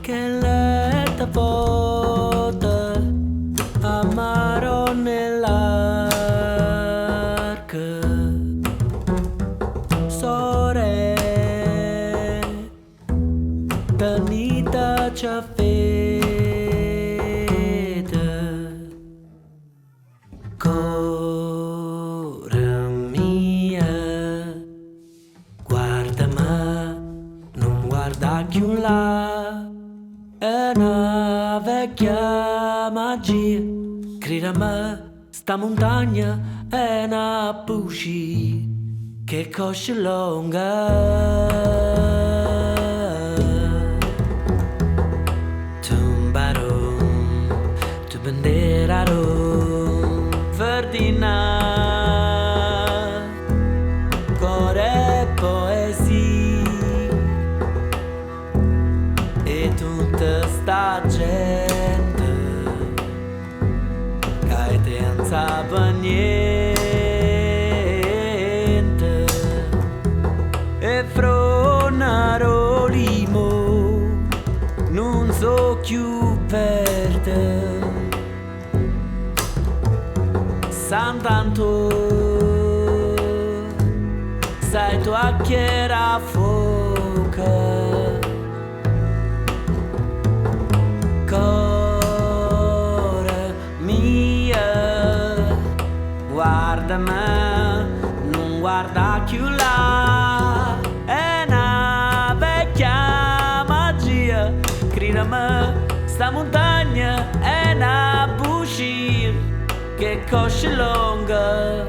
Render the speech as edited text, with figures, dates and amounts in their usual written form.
che letta vuota amaro nell'arca sore danita ci vede cora mia guarda ma non guarda più là è una vecchia magia creda me sta montagna è una buci che cosce lunga tumbarum tu banderarum verdina core poesia e tutta sta gente che te non sa niente e fronaro limo non so più per te san tanto sai tu a chi era foca core mia guarda me non guarda più là è una vecchia magia crida me sta montagna è una buci che cosce lunga